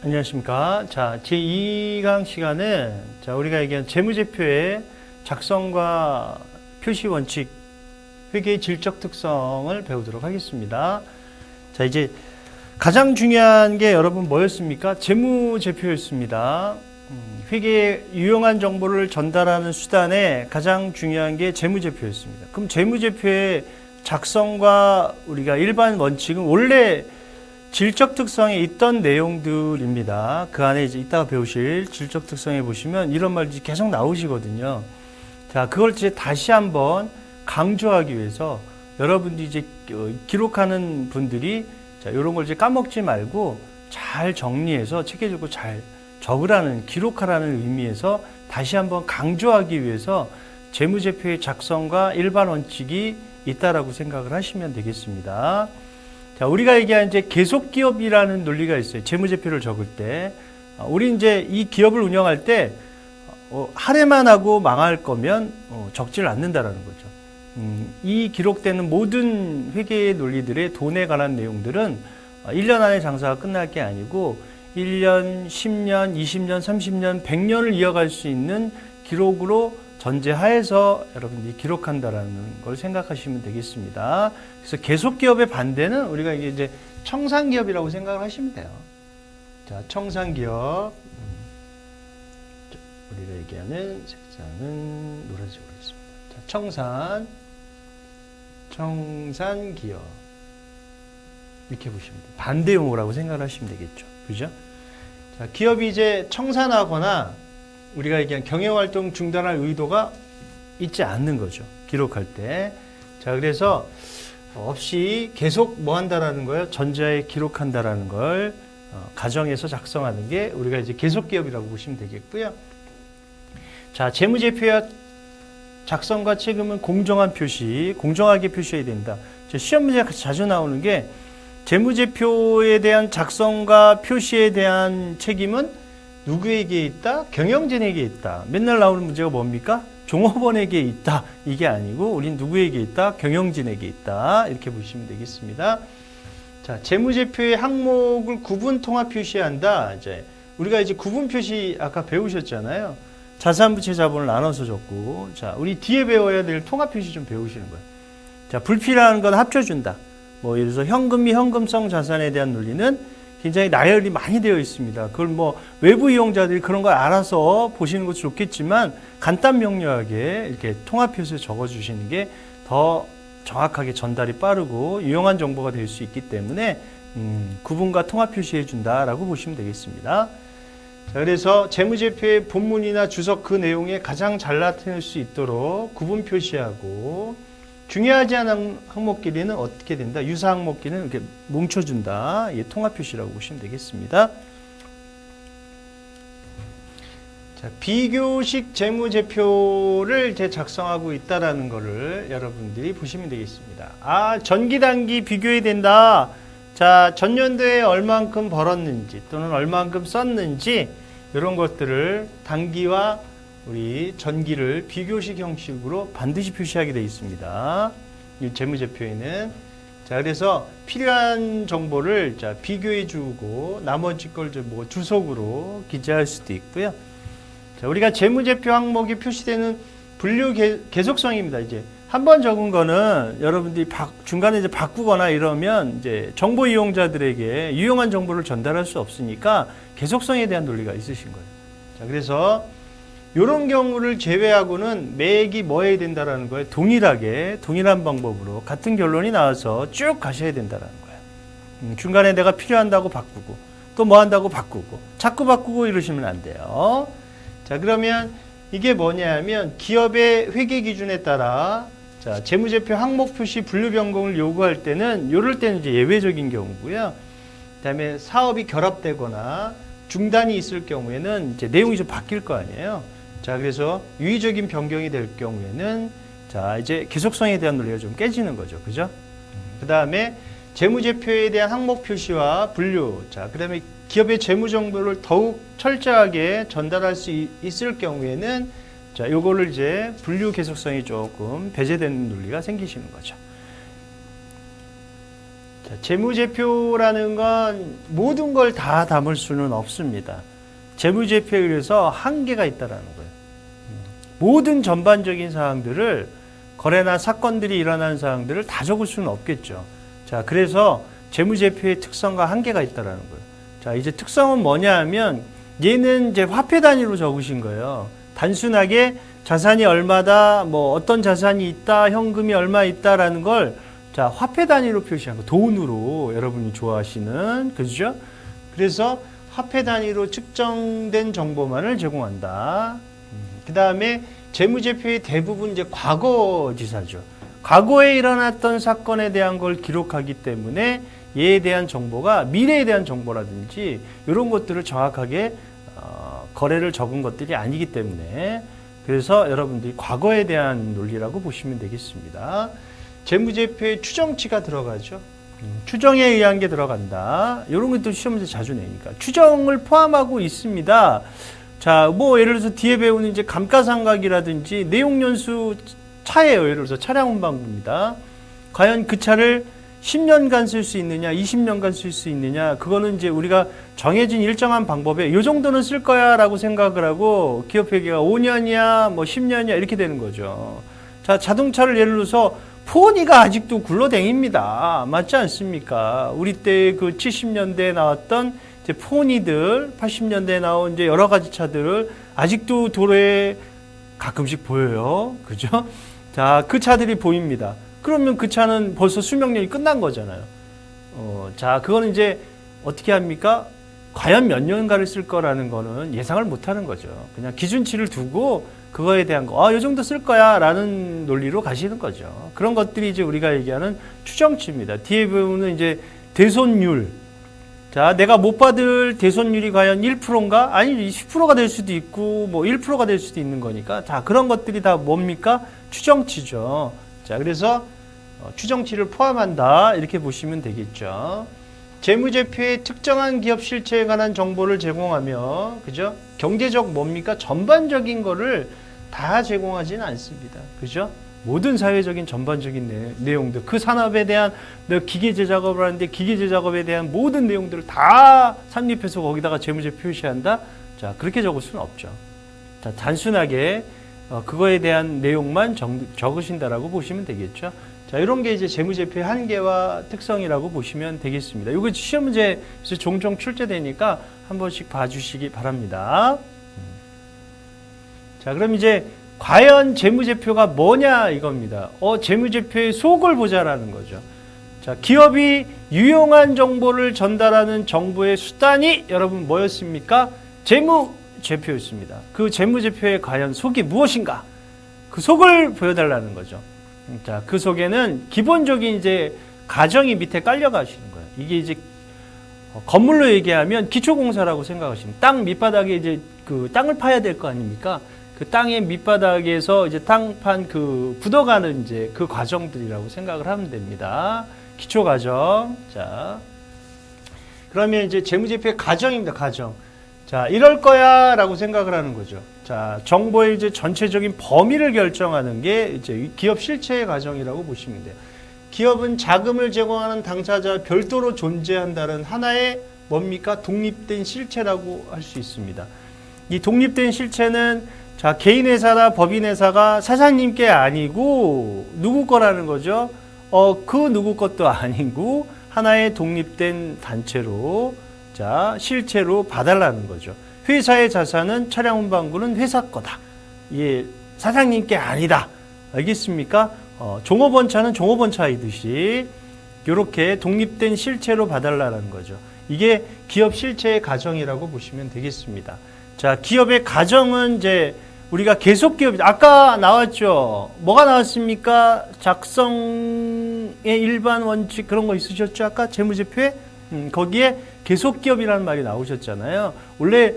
안녕하십니까. 자, 제2강 시간은 우리가 얘기한 재무제표의 작성과 표시 원칙, 회계의 질적 특성을 배우도록 하겠습니다. 자, 이제 가장 중요한 게 여러분 뭐였습니까? 재무제표였습니다. 회계에 유용한 정보를 전달하는 수단에 가장 중요한 게 재무제표였습니다. 그럼 재무제표의 작성과 우리가 일반 원칙은 원래 질적 특성에 있던 내용들입니다. 그 안에 이제 이따가 배우실 질적 특성에 보시면 이런 말들이 계속 나오시거든요. 자, 그걸 이제 다시 한번 강조하기 위해서 여러분들이 이제 기록하는 분들이 자, 이런 걸 이제 까먹지 말고 잘 정리해서 체계적으로 잘 적으라는, 기록하라는 의미에서 다시 한번 강조하기 위해서 재무제표의 작성과 일반 원칙이 있다라고 생각을 하시면 되겠습니다. 자, 우리가 얘기한 이제 계속기업이라는 논리가 있어요. 재무제표를 적을 때. 우리 이제 이 기업을 운영할 때, 한 해만 하고 망할 거면, 적지를 않는다라는 거죠. 이 기록되는 모든 회계의 논리들의 돈에 관한 내용들은 1년 안에 장사가 끝날 게 아니고 1년, 10년, 20년, 30년, 100년을 이어갈 수 있는 기록으로 전제하에서 여러분들이 기록한다라는 걸 생각하시면 되겠습니다. 그래서 계속기업의 반대는 우리가 이제 청산기업이라고 생각을 하시면 돼요. 자, 청산기업. 우리가 얘기하는 색상은 노란색으로 하겠습니다. 자, 청산기업. 이렇게 보시면 돼요. 반대 용어라고 생각을 하시면 되겠죠. 그죠? 자, 기업이 이제 청산하거나 우리가 얘기한 경영활동 중단할 의도가 있지 않는 거죠. 기록할 때. 자, 그래서 없이 계속 뭐 한다라는 거예요? 전자에 기록한다라는 걸 가정해서 작성하는 게 우리가 이제 계속기업이라고 보시면 되겠고요. 자, 재무제표의 작성과 책임은 공정한 표시, 공정하게 표시해야 된다. 시험 문제가 자주 나오는 게 재무제표에 대한 작성과 표시에 대한 책임은 누구에게 있다? 경영진에게 있다. 맨날 나오는 문제가 뭡니까? 종업원에게 있다. 이게 아니고 우린 누구에게 있다? 경영진에게 있다. 이렇게 보시면 되겠습니다. 자, 재무제표의 항목을 구분 통합 표시한다. 우리가 이제 구분 표시 아까 배우셨잖아요. 자산부채 자본을 나눠서 적고, 자, 우리 뒤에 배워야 될 통합 표시 좀 배우시는 거예요. 자, 불필요한 건 합쳐준다. 뭐 예를 들어서 현금 및 현금성 자산에 대한 논리는 굉장히 나열이 많이 되어 있습니다. 그걸 뭐 외부 이용자들이 그런 걸 알아서 보시는 것도 좋겠지만 간단 명료하게 이렇게 통합표시에 적어주시는 게 더 정확하게 전달이 빠르고 유용한 정보가 될 수 있기 때문에 구분과 통합 표시해 준다라고 보시면 되겠습니다. 자, 그래서 재무제표의 본문이나 주석 그 내용에 가장 잘 나타낼 수 있도록 구분 표시하고 중요하지 않은 항목끼리는 어떻게 된다? 유사 항목끼리는 이렇게 뭉쳐준다. 예, 통합 표시라고 보시면 되겠습니다. 자, 비교식 재무제표를 작성하고 있다라는 것을 여러분들이 보시면 되겠습니다. 아, 전기 단기 비교해야 된다. 자, 전년도에 얼만큼 벌었는지 또는 얼만큼 썼는지 이런 것들을 단기와 우리 전기를 비교식 형식으로 반드시 표시하게 되어 있습니다. 이 재무제표에는. 자, 그래서 필요한 정보를 비교해 주고 나머지 걸 뭐 주석으로 기재할 수도 있고요. 자, 우리가 재무제표 항목이 표시되는 분류 계속성입니다. 이제 한번 적은 거는 여러분들이 중간에 이제 바꾸거나 이러면 이제 정보 이용자들에게 유용한 정보를 전달할 수 없으니까 계속성에 대한 논리가 있으신 거예요. 자, 그래서 이런 경우를 제외하고는 매액이 뭐 해야 된다라는 거예요? 동일한 방법으로 같은 결론이 나와서 쭉 가셔야 된다라는 거예요. 중간에 내가 필요한다고 바꾸고 또 뭐 한다고 바꾸고 자꾸 바꾸고 이러시면 안 돼요. 자, 그러면 이게 뭐냐면 기업의 회계 기준에 따라 자, 재무제표 항목 표시 분류 변경을 요구할 때는 이럴 때는 이제 예외적인 경우고요. 그다음에 사업이 결합되거나 중단이 있을 경우에는 이제 내용이 좀 바뀔 거 아니에요. 자, 그래서 유의적인 변경이 될 경우에는 자, 이제 계속성에 대한 논리가 좀 깨지는 거죠. 그죠? 그다음에 재무제표에 대한 항목 표시와 분류. 자, 그다음에 기업의 재무 정보를 더욱 철저하게 전달할 수 있을 경우에는 자, 요거를 이제 분류 계속성이 조금 배제되는 논리가 생기시는 거죠. 자, 재무제표라는 건 모든 걸 다 담을 수는 없습니다. 재무제표에 의해서 한계가 있다라는 거예요. 모든 전반적인 사항들을 거래나 사건들이 일어나는 사항들을 다 적을 수는 없겠죠. 자, 그래서 재무제표의 특성과 한계가 있다라는 거예요. 자, 이제 특성은 뭐냐 하면 얘는 이제 화폐 단위로 적으신 거예요. 단순하게 자산이 얼마다, 뭐 어떤 자산이 있다, 현금이 얼마 있다라는 걸 자, 화폐 단위로 표시한 거. 돈으로 여러분이 좋아하시는, 그죠? 그래서 화폐 단위로 측정된 정보만을 제공한다. 그 다음에 재무제표의 대부분 이제 과거지사죠. 과거에 일어났던 사건에 대한 걸 기록하기 때문에 얘에 대한 정보가 미래에 대한 정보라든지 이런 것들을 정확하게 거래를 적은 것들이 아니기 때문에 그래서 여러분들이 과거에 대한 논리라고 보시면 되겠습니다. 재무제표에 추정치가 들어가죠. 추정에 의한 게 들어간다. 이런 것도 시험 문제 자주 내니까. 추정을 포함하고 있습니다. 자, 뭐 예를 들어서 뒤에 배우는 이제 감가상각이라든지 내용연수 차예요. 예를 들어서 차량 운반부입니다. 과연 그 차를 10년간 쓸 수 있느냐, 20년간 쓸 수 있느냐, 그거는 이제 우리가 정해진 일정한 방법에 이 정도는 쓸 거야 라고 생각을 하고 기업회계가 5년이야, 뭐 10년이야 이렇게 되는 거죠. 자, 자동차를 예를 들어서 포니가 아직도 굴러다닙니다. 맞지 않습니까? 우리 때 그 70년대에 나왔던 이제 포니들, 80년대에 나온 이제 여러 가지 차들을 아직도 도로에 가끔씩 보여요. 그죠? 자, 그 차들이 보입니다. 그러면 그 차는 벌써 수명력이 끝난 거잖아요. 자, 그거는 이제 어떻게 합니까? 과연 몇 년간을 쓸 거라는 거는 예상을 못 하는 거죠. 그냥 기준치를 두고 그거에 대한 거, 이 정도 쓸 거야 라는 논리로 가시는 거죠. 그런 것들이 이제 우리가 얘기하는 추정치입니다. 뒤에 보면 이제 대손율. 자, 내가 못 받을 대손율이 과연 1%인가? 아니, 10%가 될 수도 있고, 뭐 1%가 될 수도 있는 거니까. 자, 그런 것들이 다 뭡니까? 추정치죠. 자, 그래서 추정치를 포함한다. 이렇게 보시면 되겠죠. 재무제표에 특정한 기업 실체에 관한 정보를 제공하며, 그죠? 경제적 뭡니까? 전반적인 거를 다 제공하지는 않습니다. 그죠? 모든 사회적인 전반적인 내용들, 그 산업에 대한 기계제 작업을 하는데 기계제 작업에 대한 모든 내용들을 다 삽입해서 거기다가 재무제표 표시한다? 자, 그렇게 적을 수는 없죠. 자, 단순하게 그거에 대한 내용만 적으신다라고 보시면 되겠죠. 자, 이런 게 이제 재무제표의 한계와 특성이라고 보시면 되겠습니다. 이거 시험 문제에서 종종 출제되니까 한 번씩 봐주시기 바랍니다. 자, 그럼 이제 과연 재무제표가 뭐냐 이겁니다. 재무제표의 속을 보자라는 거죠. 자, 기업이 유용한 정보를 전달하는 정보의 수단이 여러분 뭐였습니까? 재무제표였습니다. 그 재무제표의 과연 속이 무엇인가? 그 속을 보여달라는 거죠. 자, 그 속에는 기본적인 이제 가정이 밑에 깔려 가시는 거예요. 이게 이제 건물로 얘기하면 기초공사라고 생각하시면 땅 밑바닥에 이제 그 땅을 파야 될 거 아닙니까? 그 땅의 밑바닥에서 이제 땅판 그 굳어가는 이제 그 과정들이라고 생각을 하면 됩니다. 기초 과정. 자, 그러면 이제 재무제표의 가정입니다. 가정. 자, 이럴 거야라고 생각을 하는 거죠. 자, 정보의 이제 전체적인 범위를 결정하는 게 이제 기업 실체의 과정이라고 보시면 돼요. 기업은 자금을 제공하는 당사자와 별도로 존재한다는 하나의 뭡니까? 독립된 실체라고 할 수 있습니다. 이 독립된 실체는 자, 개인회사나 법인회사가 사장님께 아니고 누구 거라는 거죠? 그 누구 것도 아니고 하나의 독립된 단체로 자, 실체로 봐달라는 거죠. 회사의 자산은 차량 운반구는 회사 거다. 예, 사장님께 아니다. 알겠습니까? 종업원차는 종업원차이듯이 이렇게 독립된 실체로 봐달라는 거죠. 이게 기업 실체의 가정이라고 보시면 되겠습니다. 자, 기업의 가정은 이제 우리가 계속 기업, 아까 나왔죠? 뭐가 나왔습니까? 작성의 일반 원칙 그런 거 있으셨죠? 아까 재무제표에? 거기에 계속 기업이라는 말이 나오셨잖아요. 원래